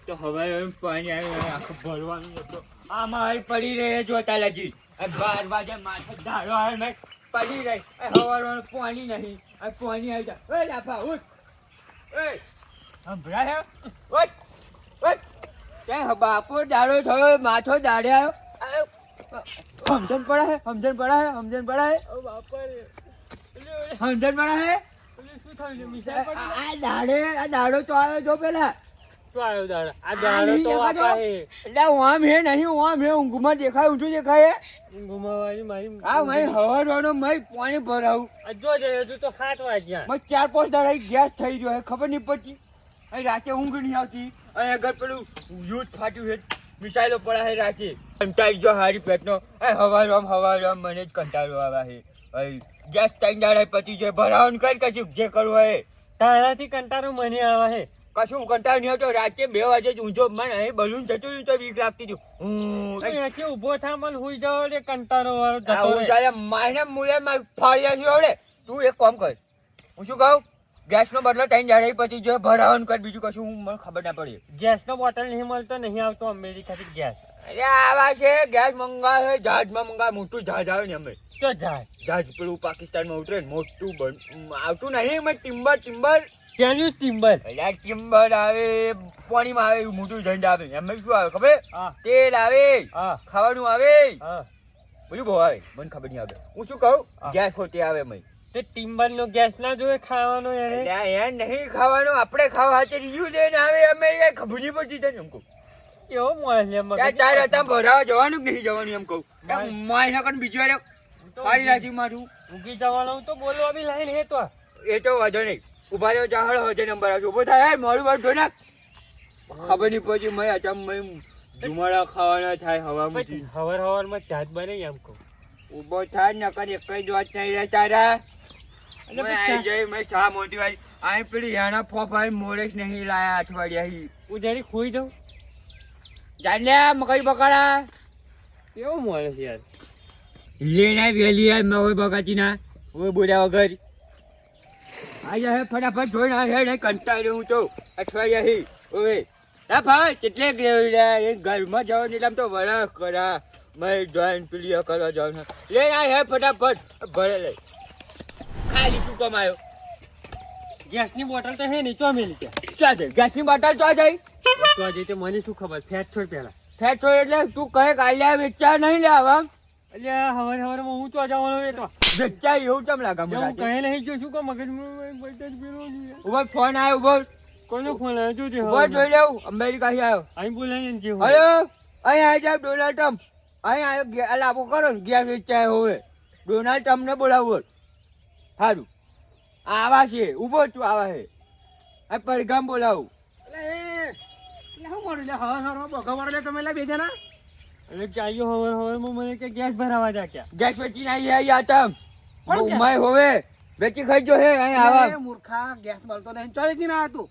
તો હવે પાણી આવ્યું આખું ભરવાનું હતું આમાં અહીં પડી રહે જોતા લજી 12 વાગે માથે ધારો આવે મેં પડી રહી હવારવાનું પાણી નહીં આ પાણી આવી જાય ઓય લાફા ઉઠ ઓય સંભળાય ઓય ઓય ક્યાં બાપો દાડો થયો માથો દાડ્યા સમજણ પડા હે સમજણ પડા હે સમજણ પડા હે ઓ બાપા સમજણ પડા હે શું થયું મિસાઈ પડી આ દાડો તો આવ્યો જો પેલા તો આવ્યો દાડો આ દાડો તો આપા હે એટલે ઓમ હે નહીં ઓમ હે ઊંઘમાં દેખાય ઊંચું દેખાય ઊંઘમાં વાળી મારી આ મેં હવારવાનો મેં પાણી ભરાવું જો જે હજુ તો 7 વાગ્યા મેં 4-5 દાડા ગેસ થઈ ગયો ખબર નહીં પડતી અહીં રાતે ઊંઘ નહીં આવતી અહીં આગળ પેલું યુદ્ધ ફાટ્યું છે મિસાઈલો પડ્યા છે રાતે કંટાળી જો હારી પેટનો હવારવામાં મને જ કંટાળો આવે છે ગેસ 3 દાડા પછી જે ભરાવાનું કર કશું જે કરવું હોય તારાથી કંટાળો મને આવે છે કશું કંટાળો નહીં આવતો રાતે 2 વાગે જ ઊંઝો મને અહીં બલૂન જતું તો બીક લાગતી હતી ઉભો થા મને હુઈ જાવ રે કંટાળો વાળો માયને મુલે માં ફાડ્યા છે ઓડે તું એક કામ કર હું શું કહું ગેસ નો બદલો 3 દાડા પછી જો ભરાવાનું કર બીજું કશું મને ખબર ના પડી ગેસ નો બોટલ નહીં મળતો નહીં આવતો અમેરિકાથી ગેસ અરે આવા છે ગેસ મંગાવે જહાજમાં મંગાવે મોટું જહાજ આવે ને અમે તો જહાજ પેલું પાકિસ્તાનમાં ઉતરે મોટું આવતું નહીં મેં ટિમ્બર કેનું ટિમ્બર એટલે ટિમ્બર આવે પાણીમાં આવે એવું મોટું ઝંડ આવે એમ શું આવે ખબર તેલ આવે ખાવાનું આવે બધું બહુ આવે મને ખબર નહીં આવે હું શું કહું ગેસ હોતી આવે મેં તે ટિમ્બર નો ગેસ ના જોવે ખાવાનો એને નહીં ખાવાનો આપણે ખાવા હાથે રીયું લઈને આવે અમે ખબર નહીં પડતી તને એમ કહું એવો મોય તારે હતા ભરાવા જવાનું કે નહીં જવાનું એમ કહું મોય ના કણ બીજી વાર ફાડી નાખી મારું ઊંઘી જવાનું તો બોલવા બી લાઈન હે તો એ તો વાંધો નહીં ઉભા રહ્યો જાહળ હોય નંબર આવશે ઉભો થાય મારું વાર જોઈ નાખ ખબર નહીં પછી મેં અચામ મેં ધુમાડા ખાવાના થાય હવામાંથી હવારમાં ચાટ બને એમ કહું ઉભો થાય નકર એક જ વાત નહીં રહે તારા શા મોટી વાત આ પેલી યાના ફોફાઈ મોરેશ નહીં લાયા અઠવાડિયા હું જરી ખોઈ જાઉં જાન્યા મકઈ બકાડા કેવો મોરેશ યાર લેના વેલી આ મકઈ બકાતી ના ઓય બોલ્યા વગર આયા હે ફટાફટ જોઈ ના હે ને કંટાળ્યો હું તો અઠવાડિયા હી ઓય ના ભાઈ કેટલે એ ઘરમાં જવાનું એટલે આમ તો વળા કરા મેં જોઈન પેલી કરવા જવાનું લે ના હે ફટાફટ ભરે લઈ ખાલી શું કમાયો ગેસની બોટલ તો હે ને ચો મેલી ત્યાં છે ગેસની બોટલ ચો જાય તો જઈ તે મને શું ખબર ફેટ છોડ પેલા ફેટ છોડ એટલે તું કહે કાલ્યા વેચા નહીં લે આવા એટલે હવારમાં હું તો જવાનો એ તો વેચા એવું ચમ લાગે મને કહે નહીં જો શું કો મગજ ઉભો ફોન આવ્યો ઉભો કોનો ફોન આવ્યો જોજે ઉભો જોઈ લેવું અમેરિકા થી આવ્યો અહીં બોલાય જે હલો અહીં આવી જાય ડોનાલ્ડ ટ્રમ્પ અહીં આવ્યો લાભો કરો ને ગેસ વેચાય હવે ડોનાલ્ડ ટ્રમ્પ ને બોલાવો સારું આવા છે ઉભો તું આવા છે આ પડગામ બોલાવું શું મળ્યું હવા બગા મારે તમે બે જણા એટલે ચાલ્યો હવે મને કે ગેસ ભરાવા જા ક્યાં ગેસ વેચીને આવી આતમ માય હોવે વેચી ખાઈ જો હે અહીં આવા મૂર્ખા ગેસ મળતો નહીં ચો વેચીને આ તું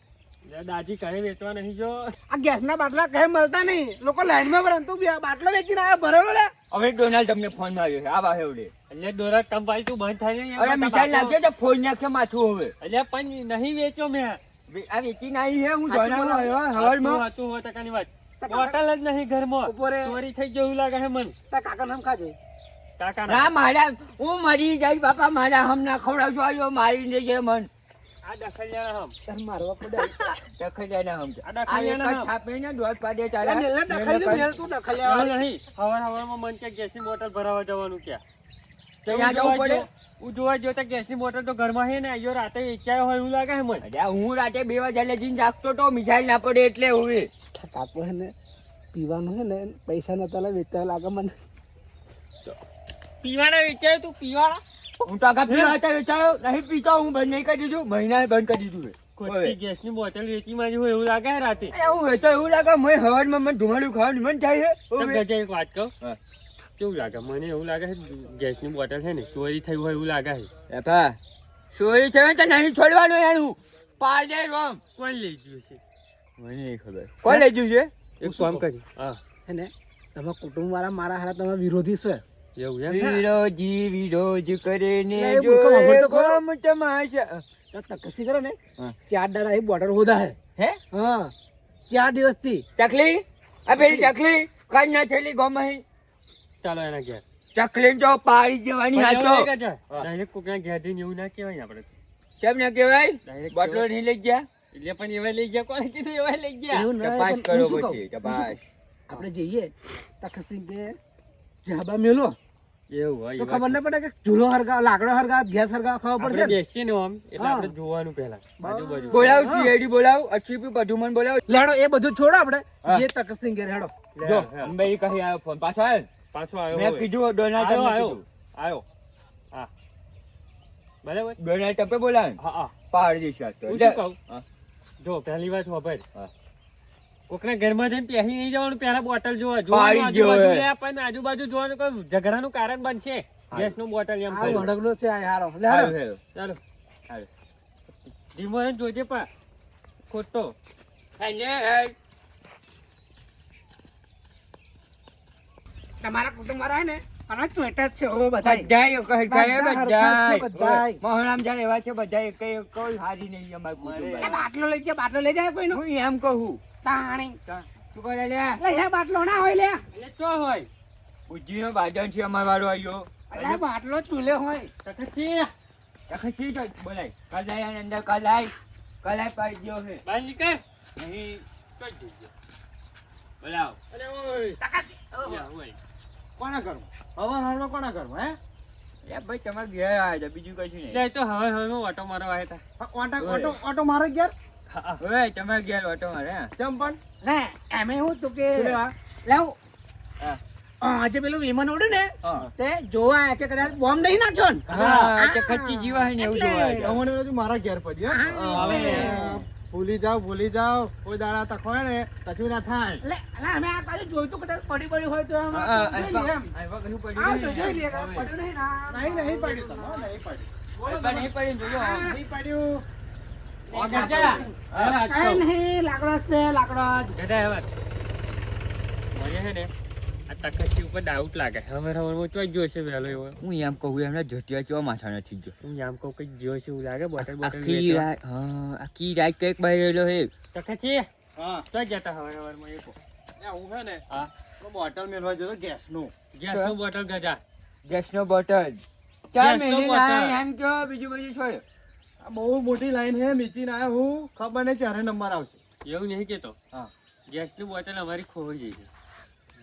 દાદી કહે વેચવા નહીં જો આ ગેસ ના બાટલા કહે મળતા નહીં લોકો લાઈન માં ભરે તું બાટલો વેચીને આવ્યો ભરેલો લે હવે ડોનાલ્ડ તમને ફોન માં આવ્યો છે આવા હેવડે એટલે દોરા કંપાઈ તું બંધ થાય ને અરે મિસાઈલ લાગ્યો તો ફોન નાખે માથું હવે એટલે પણ નહીં વેચો મેં આ વેચીને આવી હે હું જોડાવાનો આવ્યો હવારમાં હતું હો ટકાની વાત બોટલ જ નહીં ઘરમાં ચોરી થઈ ગયો એવું લાગે છે મન તા કાકા નામ ખાજે કાકા ના મારા હું મરી જાય બાપા મારા હમ ના ખવડાવજો આવ્યો મારી દે છે મન આ દખલિયાના હમ તર મારવા પડે દખલિયાના હમ આ દખલિયાના હમ થાપે ને દોડ પાડે ચાલે દખલિયા મેલ તું દખલિયા નહીં હવારમાં મન કે ગેસની બોટલ ભરાવા જવાનું ક્યાં ત્યાં જવું પડે હું જોવા જો તો ગેસની બોટલ તો ઘરમાં હે ને આયો રાતે વેચાયો હોય એવું લાગે છે મને અરે હું રાતે 2 વાગે લઈને જાગતો તો મિસાઈલ ના પડે એટલે હવે કાકો હે ને પીવાનું હે ને પૈસા નતા લે વેચાવા લાગે મને પીવાના વેચાયો તું પીવાના હું તો આગા પીવા હતા વેચાયો નહીં પીતો હું બંધ નહીં કરી દીધું મહિનાએ બંધ કરી દીધું ખોટી ગેસની બોટલ વેચી માં હોય એવું લાગે રાતે હું વેચો એવું લાગે મેં હવારમાં મને ધુમાડું ખાવાનું મન થાય છે ગજે એક વાત કહું કેવું લાગે મને એવું લાગે છે ગેસની બોટલ છે ને ચોરી થઈ હોય એવું લાગે છે એપા ચોરી છે તો નહીં છોડવાનું એનું પાર જાય રોમ કોણ લઈ ગયું છે મને નહીં ખબર કોણ લઈ ગયું છે એક કામ કરી હા હે ને તમે કુટુંબ વાળા મારા હારા તમે વિરોધી છો એવું એમ વિરોધ કરે ને જો કોમ તમાશા તો કસી કરે ને 4 દાડા એ બોટલ હોદા હે હા 4 દિવસથી. ચકલી આ પેલી ચકલી કાલ ના છેલી ગોમહી ચાલો એના ઘેર. ચકલી જો પાડી જવાની હાચો ડાયરેક્ટ કોકના ઘેર જઈને એવું ના કહેવાય આપણે. કેમ ના કહેવાય Direct બોટલો નહીં લઈ ગયા એટલે પણ એવા લઈ ગયા, કોને કીધું એવા લઈ ગયા? એવું ના તપાસ પણ કરો હું શું કહું? પછી તપાસ આપણે જઈએ તખતસિંહ કે જાબા મેલો એવું હોય તો ખબર ના પડે કે ચૂલો હરગાવ, લાકડો હરગાવ, ગેસ હરગાવ ખબર આપણે પડશે ને? બેસીએ ને આમ એટલે આપણે જોવાનું પહેલા આજુબાજુ. બોલાવ સીઆઈડી બોલાવ અચીપી બધું મને બોલાવ લેડો એ બધું છોડો આપણે હા. જે તખતસિંહ ઘેર હેડો. જો હા. અંબાઈ કહી આવ્યો ફોન પાછો આવ્યો પાછો આવ્યો મેં હોય. કીધું ડોનાલ્ડ આવ્યો, ટ્રમ્પે આવ્યો. કીધું આવ્યો હા બરાબર. ડોનાલ્ડ ટ્રમ્પે બોલાવે હા હા પહાડ દેશ વાત તો હું લે. શું કહું? હા. જો પહેલી વાત ખબર, હા. કોકના ઘરમાં જઈને પહેરી નહીં જવાનું, પહેલા બોટલ જોવા પાડી જોવાનું, જોવે. આજુબાજુ લે, પણ આજુબાજુ જોવાનું કોઈ ઝઘડાનું કારણ બનશે. ગેસનું બોટલ એમ આ કર્યું. વડગનો છે આ હારો. હારું, લેડો હારું. ચાલો હારું. ધીમો રહીને જોજે પા ખોટો. તમારા કુટુંબ વાળા ને અને ચોઈટા જ છે હો બધા. બધાય એક જ ગાય, બધા હરખા જ છે, બધાય. મહોરામ જાણ એવા છે બધાય કોઈ હારી નહીં અમારે એટલે કુટુંબ. બાટલો લઈ જાય, બાટલો લઈ જાય કોઈનો હું એમ કહું તાણી. શું કરે લે એટલે એ બાટલો ના હોય લે. એટલે ચો હોય બુદ્ધિનો બાદન છે અમાર વાળો આવ્યો એટલે બાટલો ચૂલે હોય. તકતી તખતી તો બોલાય કલાઈ આની અંદર કલાઈ પાડી ગયો છે બહાર નીકળ. નહીં તો જ જજો. બોલાવ અરે ઓય તકાસી. યા ઓય. કોના ઘરમાં? હવા હારનો કોના ઘરમાં હે? લે ભાઈ તમારે ઘેર આવ્યા છે બીજું કશું નહીં એટલે તો હવે હવે ઓટો મારવા આવ્યા હતા. ઓટો મારે ઘેર? હવે તમારે ઘેર ઓટો મારે હા ચમ પણ લે એમે એવું હતું કે શું લેવા? લાવ હા. આજે પેલું વિમાન ઉડ્યું ને હા. તે જોવા આયા કે કદાચ બોમ્બ નહીં નાખ્યો ને. હા તે કચ્ચી જીવા છે ને એવું એટલે. જોવા અમને બધું મારા ઘેર પડ્યું હે. હા, હવે એટલે. ભૂલી જાઓ કોઈ દાડા તખવાય ને કશું ના થાય. એટલે અમે આ કાલે જોયું તું કદાચ પડી હોય તો આમ જોઈ લઈએ એમ. પડ્યું આવ તો જોઈ લઈએ કે પડ્યું નહીં ના. નહીં પડ્યું તમે, નહીં પડ્યું. નહીં પડ્યું જોજો નહીં પડ્યું. ગજા. હવે આજ તો. કાંઈ નહીં, લાકડો જ છે, લાકડો જ. ગજા હવે. મને હે ને આ તકતી ઉપર ડાઉટ લાગે. હવે હવે ચોઈ ગયો છે વહેલો એવો. હું એમ કહું એમને જોતિયા ચો માથા નથી જો હું આમ કહું કઈ ગયો છે એવું લાગે. બોટલ બોટલ આખી રાત હા આખી રાત કઈક બહાર રહેલો હે તકતી હા તો જતા હવે હવે મને કહો. એ હું હે ને હા તો બોટલ મેળવા જતો ગેસનું. ગેસનું બોટલ ગજા. ગેસનો બોટલ ચાર ગેસનો મહિને બોટલ. લાયા એમ કયો બીજું બધું છોડ્યો આ બહુ મોટી લાઈન હે, મીચીને આયા હું, ખબર નહીં ચારે નંબર આવશે. એવું નહીં કેતો. હા. ગેસનું બોટલ અમારી ખોવાઈ ગઈ છે.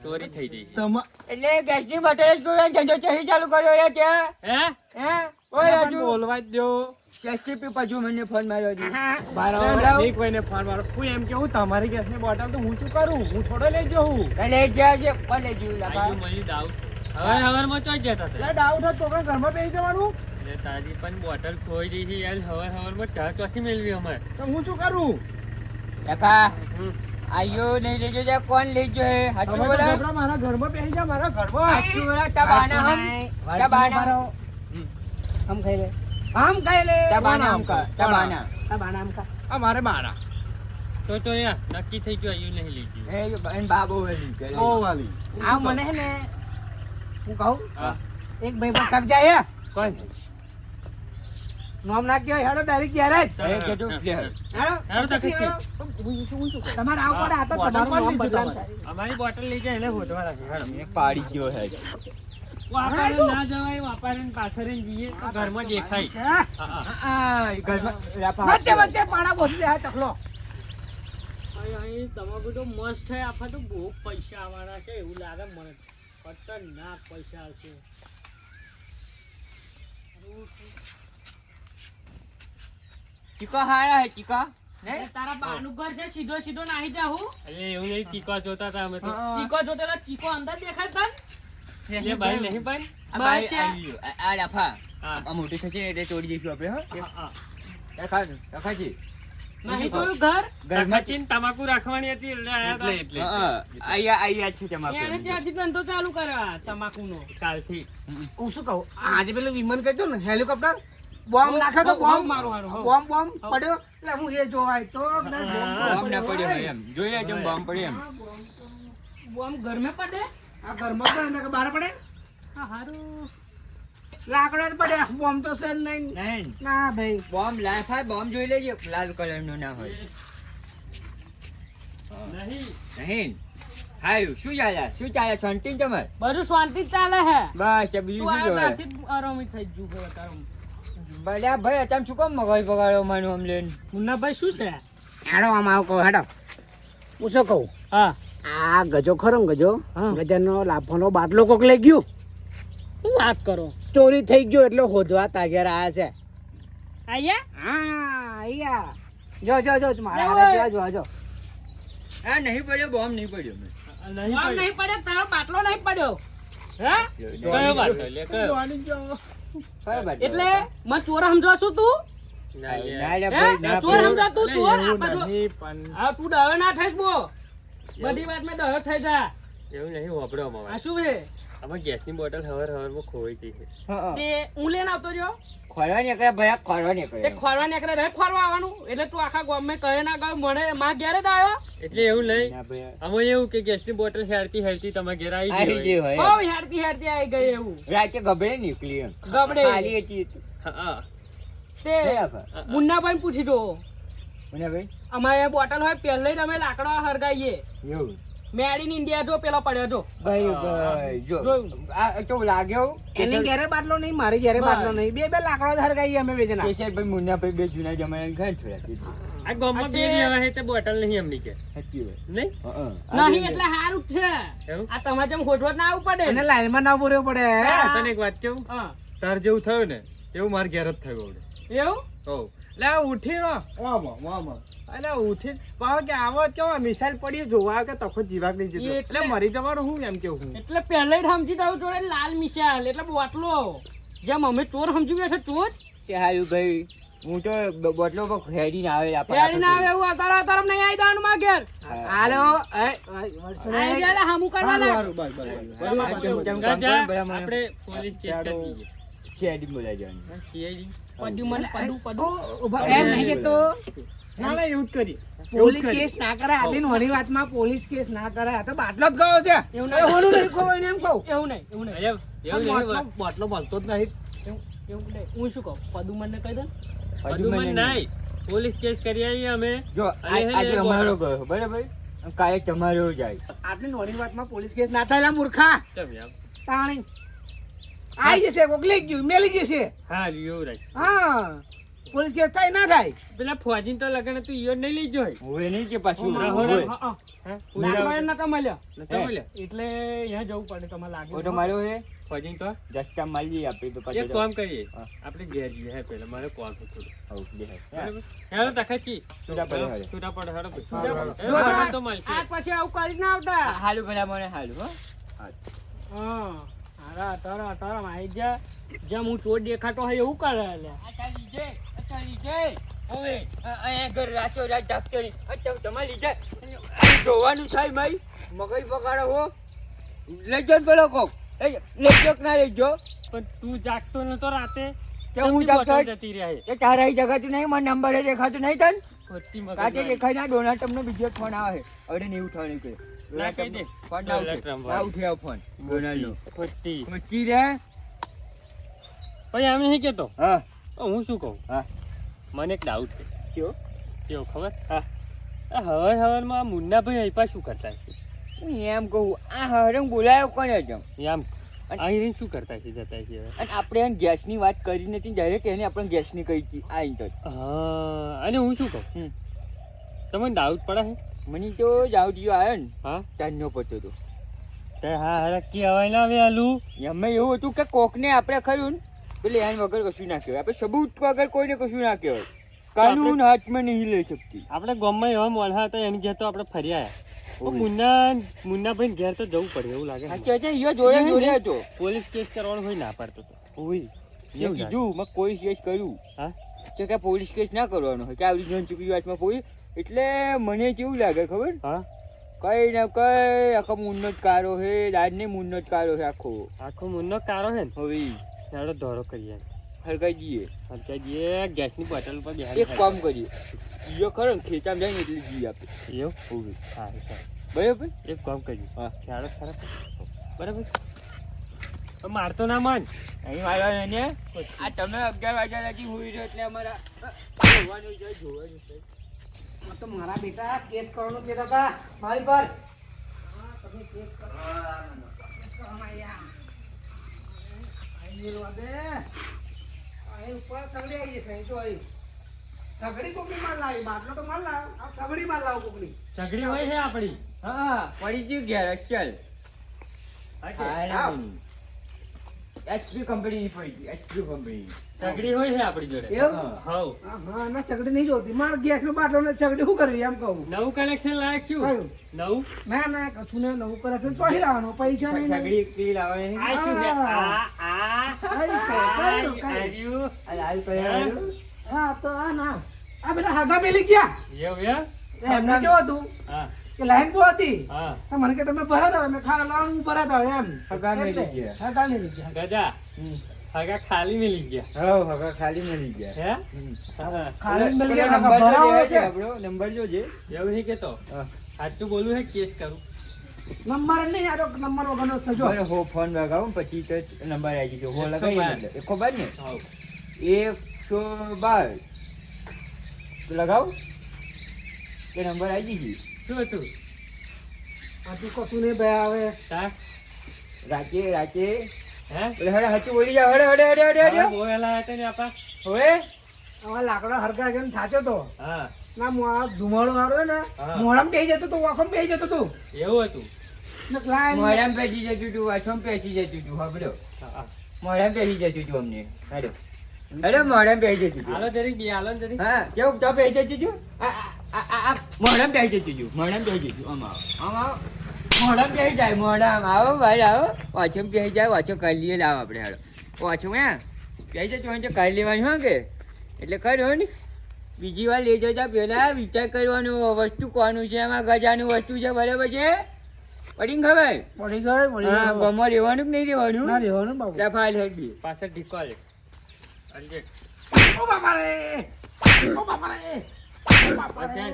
ચોરી થઈ ગઈ છે. તમા એટલે ગેસની બોટલ જોડે ધંધો ચહી ચાલુ કર્યો રે તે હે હે ઓય પણ રાજુ બોલવા જ દ્યો. સેસ્ટી પાછું મને ફોન માર્યો છે હા. બરાબર નહીં કોઈને ફોન મારો. હું એમ કેવું તમારી ગેસની બોટલ તો હું શું કરું? હું થોડો લઈ જાઉં. કાલે જ્યાં છે કોલે જીવ આજુ લાગા મને ડાઉટ. હવે હવારમાં ચોઈ જતા હતા. એટલે ડાઉટ હતો તો પણ ઘરમાં બેસી જવાનું. એટલે તારી પણ બોટલ ખોઈ ગઈ છે યાર. હવારમાં ચા ચોથી મેળવી અમારે. તો હું શું કરું? કાકા હમ. આયો નહીં લેજો જા કોણ લેજો હે હાચું તમે તો બોલા ગભરા મારા ઘરમાં બેસી જા, મારા ઘરમાં. હાચું બોલા તબાના હમ તબાના આમ ખાઈ લે, આમ ખાઈ લે. તબાના હમ કા તબાના આ બાના આમ ખા. આ મારે મારા. તો યાર નક્કી થઈ ગયું. આવ્યું નહીં લઈ ગયું. હે જો બહેન બાબો વેલી કે ઓ વાલી. આ મને હે ને હું કહું હા. એક ભાઈ પર શક જાય હે. કોઈ નહીં. નોમ ના કહેવાય, હેડો ડાયરેક્ટ ઘેર જ. હે કે તું લે હેડો. હેડો તો પછી કશી. હેડો. તમારે આવું પડે, આ તો બોટલ તમારું કોણ નામ લીધું બદલાવાનું તમારે? થાય. અમારી બોટલ લઈ જાય એટલે હોદવા રાખી. હેડો. એક પાડી ગયો હે વાપરે ના જવાય. વાપરે પાછળ જઈએ તો ઘરમાં દેખાય. છે. હા, હા. આ ઘરમાં રાપા વચ્ચે વચ્ચે પાણા બોસી દે, હા, ટકલો. અહીં તમાકુ તો મસ્ત છે. આપણે તો બહુ પૈસા આવવાના છે એવું લાગે મને. ખતરનાક પૈસા આવશે. ચીકો હારા હે ચીકો ને તારા બાનું ઘર છે, સીધો સીધો નાહી જાઉં. એટલે એવું નહીં. ચીકો જોતા હતા અમે તો. ચીકો જો તેનો ચીકો અંદર દેખાય તન એટલે ભાઈ નહીં ભાઈ. આ ભાઈ બસ યાર. આવી ગયો. આ રાફા હા. આ મોટું થશે ને એટલે તોડી દઈશું આપણે હો હા, હા. રખાજી નહીં જોયું ઘર ઘરમાં તકાચીને તમાકુ રાખવાની હતી એટલે આયા હતા. હા આયા છે તમાકુ એને ત્યાંથી ધંધો ચાલુ કર્યો તમાકુનો. કાલથી. હું શું કહું, આજે પેલું વિમાન કહી દઉં ને, હેલિકોપ્ટર બોમ્બ નાખ્યો તો બોમ્બ મારું હારું, હો. બોમ્બ પડ્યો એટલે હું એ જોવાય તો બોમ્બ ના પડ્યો હોય એમ જોઈ લેજો બોમ્બ પડ્યો એમ બોમ્બ ઘરમાં પડે. આ ઘરમાં પડે ને કે બહાર પડે, હા, હારું. લાકડા જ પડે, બોમ્બ તો છે જ નહીં. નહીં ના ભાઈ, બોમ્બ લાફા બોમ્બ જોઈ લેજો લાલ કલર નો ના હોય નહીં હાયું શું ચાલે શાંતિ તમારે બધું શાંતિ જ ચાલે હે બસ તું બીજું આવ્યો શું ત્યારથી જ આરામી થઈ જ ગયું હવે તારું. બલ્યા ભાઈ અચામ શું કામ મગજ પગાડો માનું આમ લઈને મુન્નાભાઈ શું છે? હેડો આમ આવો કહો હેડો હું શું કહું હા આ ગજો ખરો ને ગજો હા. ગજાનો લાફાનો બાટલો કોક લઈ ગયું શું વાત કરો? ચોરી થઈ ગયો એટલે હોદવા તાગ્યાર આયા છે આયા હા અહીંયા જો મારા લેવો. હારે જો જો હા નહીં પડ્યો બોમ્બ નહીં પડ્યો મેં. વાવ નહીં પડ્યો, તારો બાટલો નહીં પડ્યો. હે? કયો બાટલો લે કયો કયો બાટલો? એટલે મને ચોર સમજો છું તું? ના લે હે? ભાઈ, ના ચોર પડ્યો. સમજો તું ચોર? આ એવું બધું- નહીં પણ આ તું ડહો ના થઈશ બો. બધી વાતમાં ડહો થઈ જા. એવું નહીં વાપરો આ મામા શું છે? આમાં ગેસની બોટલ હવારમાં ખોવાઈ ગઈ છે હા, તે હું લઈને આવતો રહ્યો. ખોરવા નીકળ્યા ભાઈ આ ખોરવા તે નીકળ્યા ખોરવા નીકળે રહે ખોરવા આવવાનું એટલે તું આખા ગામમાં કહે ના કહે મને માં ઘેરે જ આવ્યો. એટલે એવું નહીં ના ભાઈ આમાં એવું કે ગેસની બોટલ હેરતી તમારા ઘેર આવી આવી ગઈ જે હોય. હોય બહુ હેરતી હેરતી આવી ગઈ એવું. રાતે ગભરે નીકળી એમ ગબડે. ખાલી હતી હા તે મુન્નાભાઈ પૂછી દો મને ભાઈ અમારે બોટલ હોય પહેલે જ અમે લાકડો હરગાઈએ. એવું મેડ ઇન ઇન્ડિયા જો પેલો પડ્યો જો. ભાઈ જો જોયું. આ તો લાગ્યો એની ઘેરે બાટલો નહીં મારી ઘેરે બાટલો નહીં બે લાકડો જ હરગાઈએ અમે બે જણા કેશર ભાઈ મુન્ના ભાઈ બે જૂના જમાના ઘર થોડા કીધું આ ગામમાં બે દી આવે છે તે બોટલ નહીં એમની કે સાચી વાત નહીં હા નહીં એટલે સારું જ છે. એવું? આ તમારે જેમ ખોટવટ ના આવવું પડે. અને લાઈનમાં ના ઉભો રહેવો પડે તને એક વાત કેવું હા. તાર જેવું થયું ને એવું માર ઘેર જ થયું આવડે એવું? હો લે ઉઠી રો વામો અલે ઉઠી પાવ કે આવો કેવો મિસાઈલ પડી જોવા કે તખો જીવાક નહીં જતો એટલે- એટલે મરી જવાનું હું એમ કેવું હું એટલે પહેલે જ સમજી દઉં જોડે લાલ મિશાલ એટલે બોટલો જેમ અમે ચોર સમજી ગયા છે ચોર તે હારું ભાઈ હું તો બોટલો પર ફેરીને આવે પેડી ના આવે એવું અતાર નહીં આવી જવાનું માં ઘેર. હાલો આઈ જાય લે હામું કરવા લે. આપણે પોલીસ કેસ કરી દઈએ શેડી બોલાઈ જવાનું CID. પડ્યું મને પડું. એમ નહીં કેતો ના ના એવું જ કરી પોલીસ કેસ ના કરે આટલી નાની વાતમાં પોલીસ કેસ ના કરે આ તો બાટલો જ ગયો છે એવું હવે નહીં. ઓલું નહીં ખોવાય ને એમ કહું એવું નહીં એવું નહીં અરે, એવું નહીં વાત. બાટલો મળતો જ નહીં એવું નહીં. હું શું કહું પદુમનને કહી દઉં ને? બધું મને નહીં પોલીસ કેસ કરી આવીએ અમે જો આજે અમારો ગયો બરાબર કાલે તમારો જાય આટલી નાની વાતમાં પોલીસ કેસ ના થાય લા મૂર્ખા ચમ યાર. તાણી આઈ જશે કોક લઈ ગયું મેલી જશે હા એવું રાખ હા પોલીસ કેસ થાય ના થાય પેલા ફોજીન તો લગન હતું ઈયો નહીં લઈ જોય હવે નહીં કે પાછું હા, હોય. હા, હા. પૂછાવ. લાકડો નતો મળ્યો. નતો મળ્યો? એટલે અહીંયા જવું પડે તમારે લાગે ઓટો માર્યો હે ફોજીન તો રસ્તા મારી આપી તો એક પાછો કામ કરીએ હા. આપણે ઘેર જઈએ હે પેલા મારે કોલ છે થોડું હઉ, દેખાય. બરાબર? હેલો તખાચી છૂટા પડે હવે. છૂટા પડે હેડો ભાઈ. હારું, એ વાળા તો મળશે. આજ પછી આવું કરી ના આવતા. હાલું ભલા મને હાલું હો હા. હારા, તારા, તારા માં આઈ જા. જેમ હું ચોર દેખાતો હોય એવું કરે લે. હવે અહીંયા ઘર રાતો રાત જાગતો નહીં. તમારી લીધે જોવાનું થાય ભાઈ મગજ બગાડો હો લઈ જાઓ ને પેલો કોક લઈ જાઓ કે ના લઈ જાઓ પણ તું જાગતો નતો રાતે કે હું જલ્દી જાગતો બોટલ જતી રહે એ તારા અહીં જગાતું નહીં મને નંબર દેખાતું નહીં તને ખોટી મગજ કાંટે મારી. દેખાય ના ડોનાલ્ડ ટ્રમ્પનો બીજો એક ફોન આવે હવે નહીં ઉઠાવવાનું કે ના કહી દે. ફોન ના ડોનાલ્ડ ઉઠે. ટ્રમ્પ ના ઉઠે આ ફોન ડોનાલ્ડનો ખોટી મચી રે પછી અમે શું કેતો હા હું શું કહું હા મને એક ડાઉટ છે કયો કેવો ખબર હા આ હવાર હવારમાં મુન્નાભાઈ અહીં શું કરતા છે હું એમ કહું આ હરંગ બોલાયો કોને જમ આમ અહીં શું કરતા છે જતા છે હવે? અને આપણે એને ગેસની વાત કરી નથી ડાયરેક્ટ એને આપણે ગેસની કહી હતી આ અહીં તો હા અને હું શું કહું હમ. તમને ડાઉટ પડે છે મને તો જાવ જીવ આવ્યો ને હા તાજનો પતો તો તે હા હા કહેવાય ના વહેલું એમાં એવું હતું કે કોકને આપણે ખરું ને પેલે એન વગર કશું ના કહેવાય આપણે સબૂત વગર કોઈને કશું ના કહેવાય કાનૂન હાથમાં નહીં લઈ શકતી આપણે ગામમાં એવા મોઢા હતા એની ઘેર તો આપણે ફરી આવ્યા મુન્નાભાઈ ઘેર તો જવું પડે એવું લાગે છે. સાચી વાત છે, ઈયો જોડે જોડે હતો પોલીસ કેસ કરવાનો હોય ના પાડતો તો ઓય મેં કીધું મેં પોલીસ કેસ કર્યું હા તો કે પોલીસ કેસ ના કરવાનો હોય કે આવી જન ચૂકી વાતમાં પોલીસ એટલે મને કેવું લાગે ખબર હા કઈ ના કઈ આખો મુન્નો જ કારો હે રાજને મુન્નો જ કારો છે આખો આખો મુન્નો કારો છે ને હવે ચાલો ધોરો કરીએ હરકાઈ જઈએ હરકાઈએ ગેસની બોટલ પર એક કામ કરીએ ઈયો ખરો ને ખેંચામાં જાય ને એટલે જી આપે એવું સારું સારું બરાબર એક કામ કરીએ હા. ચાલો ખરા બરાબર પણ મારતો ના માન અહીં મારવા ને આ તમે 11 વાગ્યા લગી હોઈ રહ્યો એટલે અમારા જોવાનું છે આ તો મારા બેટા કેસ કરવાનું કહેતા હતા મારી પર તમે કેસ કરો કેસ કરવામાં ઉપર સગડી આવી જશે અહીં તો અહીં સગડી કોકની માલ લાવી બાટલો તો માલ લાવ આ સગડી માલ લાવો કોકની સગડી હોય છે આપણી. હા પડી ગયું ઘેર ચલ HP કંપની પડી ગઈ HP કંપની સગડી હોય છે આપણી જોડે. એવું હઉ. હા ના સગડી નહીં જોતી માર ગેસ નો બાટલો ને સગડી શું કરવી એમ કહું નવું કલેક્શન લાયક છું. કયું? નવું. ના ના કશું ને નવું કરે છે ચોહી લાવવાનો પૈસા નહીં સગડી એકલી લાવવાની આ શું છે? હા. આ કયું? લાલ કલર હા તો આ ના આ બધા હાગા મેલી ગયા એવું એમ? એમને કેવું હતું હા કે લાઈન બહુ હતી હા. તો મને કે તમે ભરાત આવે મેં ખા લાવવાનું ભરાત આવે એમ હગા મેલી એટલે. ગયા. હગા મેલી ગયા ગજા હગા ખાલી મિલી ગયા. હવ હગા ખાલી મળી ગયા હે? હા. ખાલી મેલી પેલો ગયા નંબર ભરાવો જોજે છે આપણો નંબર જોજે એવું નહીં કેતો. હા. સાચું બોલું છે કેસ કરું. નંબર નહીં આ તો નંબર વગરનો સજો બરાબર, હો ફોન લગાવું પછી તો નંબર આવી જજો હો લગાવી 112 ને હઉ. 112 લગાવ એ નંબર આવી જશે. શું હતું? આ તું કશું નહીં ભાઈ આવે તા? રાચે રાચે હે? એટલે હડે હાચું બોલી જાવ હડે હડે હડે હડે હા, હડે બોલેલા હતા ને આપા. હવે આવા લાકડા હરગા કેમ થાચો તો હા ના આ ધુમાડો વાળો ને હા. મોડામાં બેસી જતો તો વાખમાં બેસી જતો તું એવું હતું. ને લાઈન મોઢામાં પેસી જતું તું વાછોમાં પેસી જતું તું હબડો હા. મોઢામાં પેસી જતું તું અમને હેડો હેડો મોઢામાં પેસી જતું તું હાલો જરીક બી હાલો ને જરીક. હા કેવું તો પેસી જતું તું આ મોઢામાં પેસી જતું તું મોઢામાં પેસી જતું આમ આવો મોઢામાં પેસી જાય મોઢામાં આવો ભાઈ આવો વાછોમાં પેસી જાય વાછો કરી લઈએ લાવ આપણે હેડો વાછો હે પેસી જતું હોય તો કરી લેવાની હા કે એટલે કર્યો ને બીજી વાર લઈ જતા પહેલા વિચાર કરવાનો વસ્તુ કોનું છે એમાં ગજાનું વસ્તુ છે બરાબર છે પડી ને ખબર પડી ગયો હા ગમો રહેવાનું કે નહીં રહેવાનું ના રહેવાનું બાબુ ત્યાં ફાઇલ હેડ બી પાછળ ઢીકો આલે. અલજેટ. ઓ બાપા રે ઓ બાપા રે ઓ બાપા રે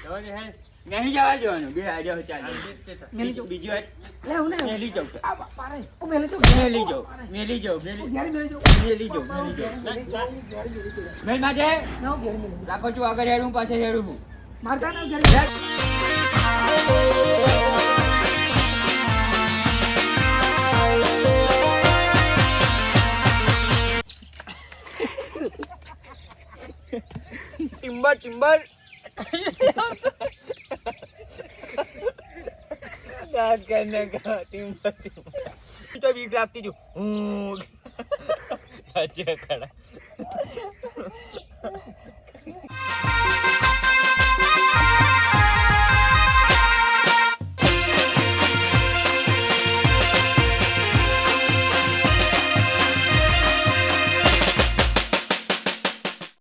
જવા દે હે. નહીં જવા દેવાનું બે આડ્યો ચાલે અલજેટ તે થાય. મેલી જાઉં. બીજી વાર લે હું ને મેલી જાઉં આ બાપા રે ઓ મેલે તો મેલી જાઉં મેલી જાઉં ઘેર મેલે તો મેલી જાઉં મેલી જાઉં ના, ના. મેલ માટે ના ઘેર મેલે રાખો છું આગળ હેડું પાછળ હેડું હું મારતા ના ઘેર ટિમ્બર ટિમ્બર દાંત કરને કા ટિમ્બર ટિમ્બર તો બીક લાગતી જો હું ખડા